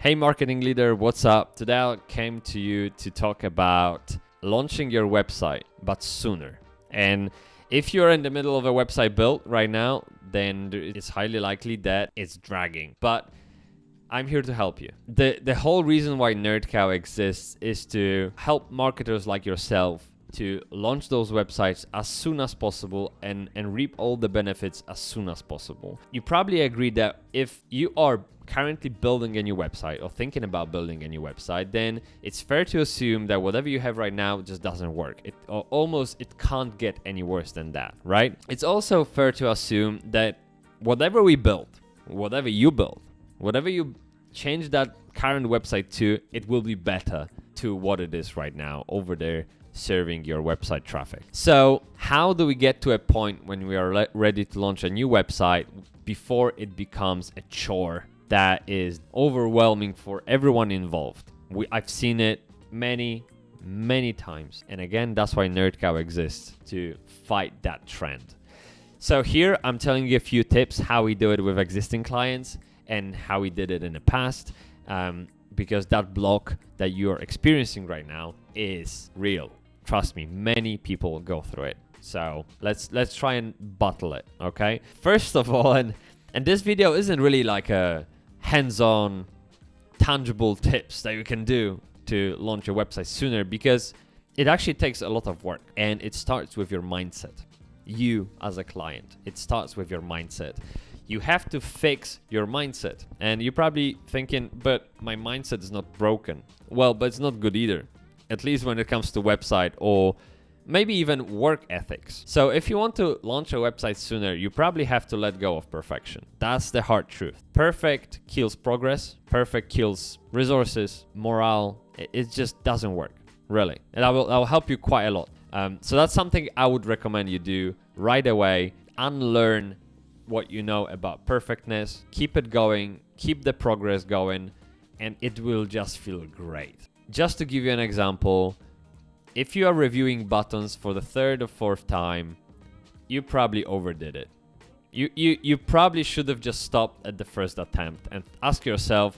Hey marketing leader, what's up? Today I came to you to talk about launching your website, but sooner. And if you're in the middle of a website build right now, then it's highly likely that it's dragging. But I'm here to help you. The whole reason why NerdCow exists is to help marketers like yourself to launch those websites as soon as possible and reap all the benefits as soon as possible. You probably agree that if you are currently building a new website or thinking about building a new website, then it's fair to assume that whatever you have right now just doesn't work. It can't get any worse than that, right? It's also fair to assume that whatever we build, whatever you build, whatever you change that current website to, it will be better to what it is right now over there serving your website traffic. So how do we get to a point when we are ready to launch a new website before it becomes a chore that is overwhelming for everyone involved? I've seen it many times. And again, that's why NerdCow exists, to fight that trend. So here I'm telling you a few tips how we do it with existing clients and how we did it in the past, because that block that you're experiencing right now is real. Trust me, many people go through it. So let's try and bottle it, okay? First of all, and this video isn't really like a hands-on, tangible tips that you can do to launch your website sooner, because it actually takes a lot of work, and it starts with your mindset. You as a client, it starts with your mindset. You have to fix your mindset. And you're probably thinking, but my mindset is not broken. Well, but it's not good either, at least when it comes to website or maybe even work ethics. So if you want to launch a website sooner, you probably have to let go of perfection. That's the hard truth. Perfect kills progress. Perfect kills resources, morale. It just doesn't work, really. And I will help you quite a lot. So that's something I would recommend you do right away. Unlearn what you know about perfectness. Keep it going. Keep the progress going. And it will just feel great. Just to give you an example, if you are reviewing buttons for the third or fourth time, you probably overdid it. You probably should have just stopped at the first attempt and ask yourself,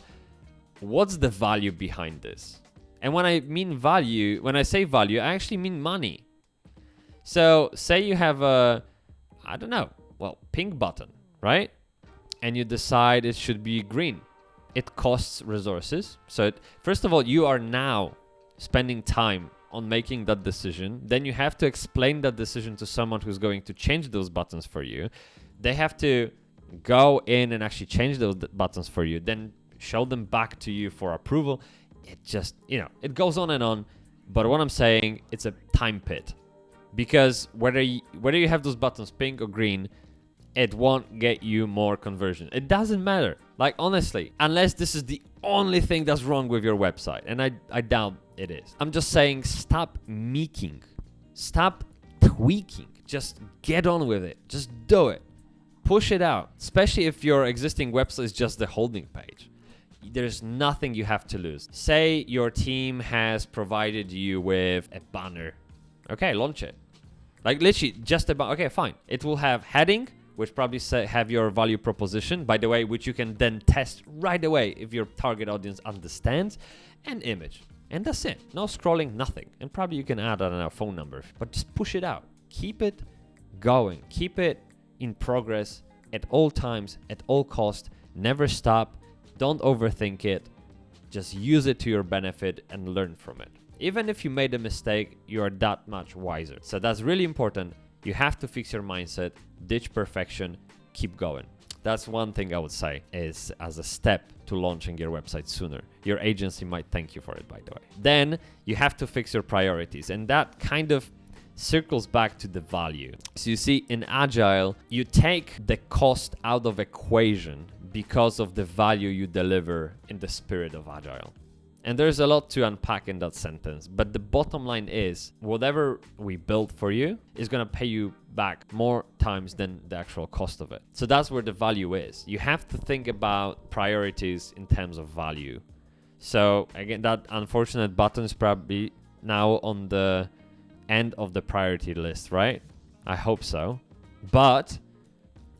what's the value behind this? And when I say value, I actually mean money. So say you have a, pink button, right? And you decide it should be green. It costs resources. So first of all, you are now spending time on making that decision. Then you have to explain that decision to someone who's going to change those buttons for you. They have to go in and actually change those buttons for you, then show them back to you for approval. It just, it goes on and on. But what I'm saying, it's a time pit, because whether you have those buttons pink or green, it won't get you more conversion. It doesn't matter. Like, honestly, unless this is the only thing that's wrong with your website. And I doubt it is. I'm just saying, stop meeking. Stop tweaking. Just get on with it. Just do it. Push it out. Especially if your existing website is just the holding page. There's nothing you have to lose. Say your team has provided you with a banner. Okay, launch it. Like, literally, just about, okay, fine. It will have heading, which probably have your value proposition, by the way, which you can then test right away if your target audience understands, and image. And that's it. No scrolling, nothing. And probably you can add, a phone number, but just push it out. Keep it going. Keep it in progress at all times, at all costs. Never stop. Don't overthink it. Just use it to your benefit and learn from it. Even if you made a mistake, you are that much wiser. So that's really important. You have to fix your mindset, ditch perfection, keep going. That's one thing I would say is as a step to launching your website sooner. Your agency might thank you for it, by the way. Then you have to fix your priorities, and that kind of circles back to the value. So you see, in Agile, you take the cost out of equation because of the value you deliver in the spirit of Agile. And there's a lot to unpack in that sentence, but the bottom line is whatever we build for you is going to pay you back more times than the actual cost of it. So that's where the value is. You have to think about priorities in terms of value. So again, that unfortunate button is probably now on the end of the priority list, right? I hope so. But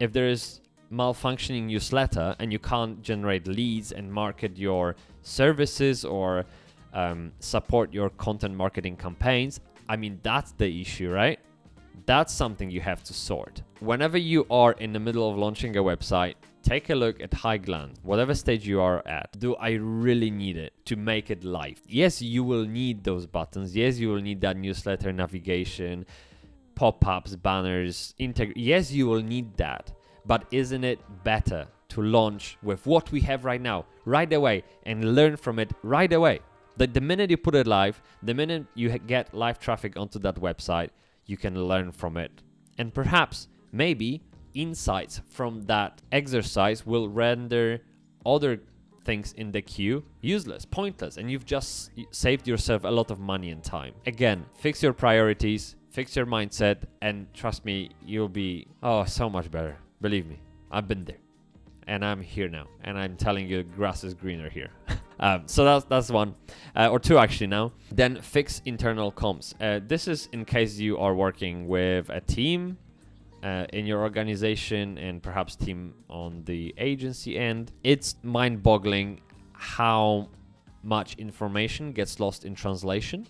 if there is malfunctioning newsletter and you can't generate leads and market your services or support your content marketing campaigns, I mean, that's the issue, right? That's something you have to sort. Whenever you are in the middle of launching a website, take a look at high glance, whatever stage you are at. Do I really need it to make it live? Yes, you will need those buttons. Yes, you will need that newsletter navigation, pop-ups, banners, yes, you will need that. But isn't it better to launch with what we have right now, right away, and learn from it right away? The minute you put it live, the minute you get live traffic onto that website, you can learn from it. And perhaps, maybe, insights from that exercise will render other things in the queue useless, pointless, and you've just saved yourself a lot of money and time. Again, fix your priorities, fix your mindset, and trust me, you'll be so much better. Believe me, I've been there, and I'm here now, and I'm telling you, grass is greener here. So that's one, or two actually now. Then fix internal comms. This is in case you are working with a team in your organization and perhaps team on the agency end. It's mind-boggling how much information gets lost in translation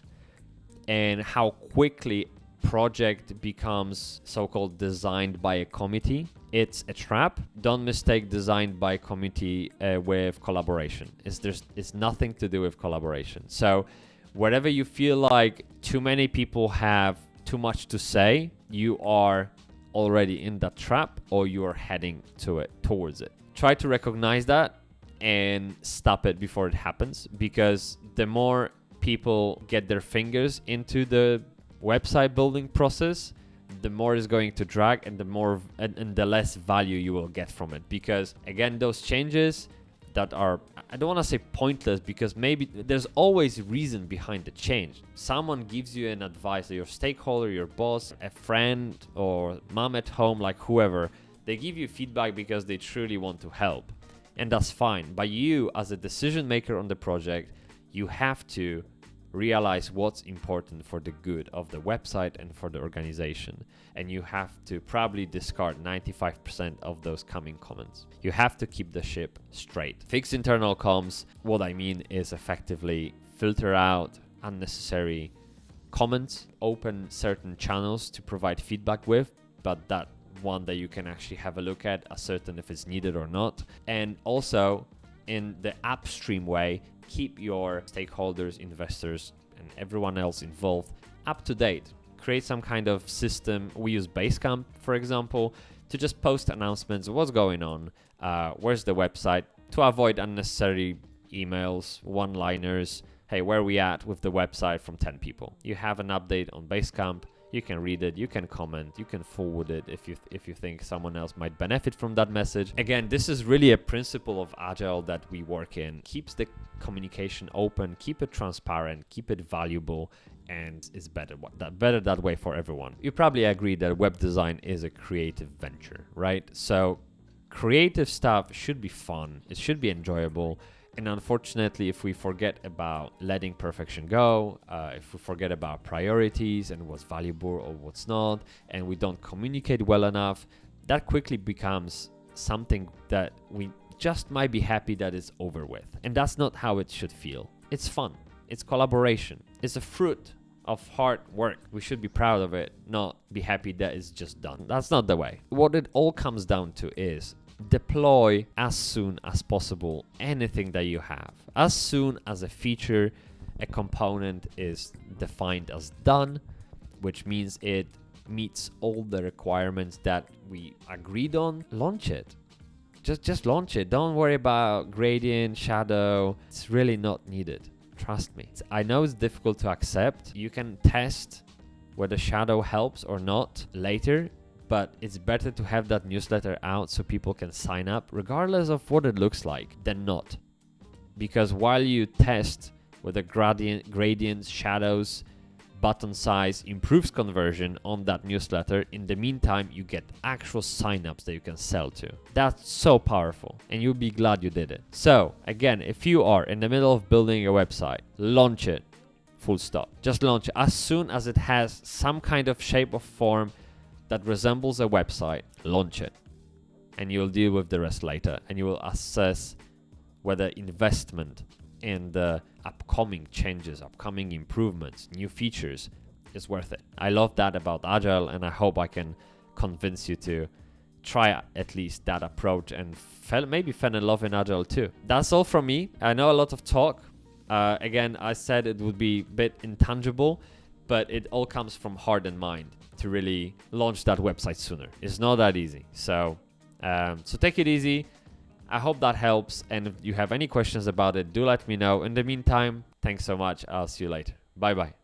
and how quickly project becomes so-called designed by a committee. It's a trap. Don't mistake designed by committee with collaboration. It's nothing to do with collaboration. So wherever you feel like too many people have too much to say, you are already in that trap or you are heading towards it. Try to recognize that and stop it before it happens, because the more people get their fingers into the website building process, the more it's going to drag and the less value you will get from it. Because again, those changes that are, I don't want to say pointless, because maybe there's always reason behind the change. Someone gives you an advice, your stakeholder, your boss, a friend, or mom at home, like whoever, they give you feedback because they truly want to help, and that's fine. But you, as a decision maker on the project, you have to realize what's important for the good of the website and for the organization, and you have to probably discard 95% of those coming comments. You have to keep the ship straight. Fix internal comms. What I mean is effectively filter out unnecessary comments, open certain channels to provide feedback with, but that one that you can actually have a look at, ascertain if it's needed or not. And also, in the upstream way, keep your stakeholders, investors, and everyone else involved up to date. Create some kind of system. We use Basecamp, for example, to just post announcements of what's going on, where's the website, to avoid unnecessary emails, one-liners. Hey, where are we at with the website from 10 people? You have an update on Basecamp. You can read it, you can comment, you can forward it if you think someone else might benefit from that message. Again, this is really a principle of Agile that we work in. Keeps the communication open, keep it transparent, keep it valuable, and it's better that way for everyone. You probably agree that web design is a creative venture, right? So creative stuff should be fun, it should be enjoyable. And unfortunately, if we forget about letting perfection go, if we forget about priorities and what's valuable or what's not, and we don't communicate well enough, that quickly becomes something that we just might be happy that it's over with. And that's not how it should feel. It's fun. It's collaboration. It's a fruit of hard work. We should be proud of it, not be happy that it's just done. That's not the way. What it all comes down to is deploy as soon as possible anything that you have. As soon as a feature, a component is defined as done, which means it meets all the requirements that we agreed on, launch it. Just launch it. Don't worry about gradient, shadow. It's really not needed. Trust me. I know it's difficult to accept. You can test whether shadow helps or not later, but it's better to have that newsletter out so people can sign up regardless of what it looks like than not. Because while you test whether gradients, shadows, button size improves conversion on that newsletter, in the meantime you get actual signups that you can sell to. That's so powerful, and you'll be glad you did it. So again, if you are in the middle of building a website, launch it, full stop. Just launch it. As soon as it has some kind of shape or form that resembles a website, launch it. and you'll deal with the rest later, and you will assess whether investment in the upcoming changes, upcoming improvements, new features is worth it. I love that about Agile, and I hope I can convince you to try at least that approach and maybe fall in love in Agile too. That's all from me. I know a lot of talk. Again, I said it would be a bit intangible, but it all comes from heart and mind to really launch that website sooner. It's not that easy. So take it easy. I hope that helps. And if you have any questions about it, do let me know. In the meantime, thanks so much. I'll see you later. Bye-bye.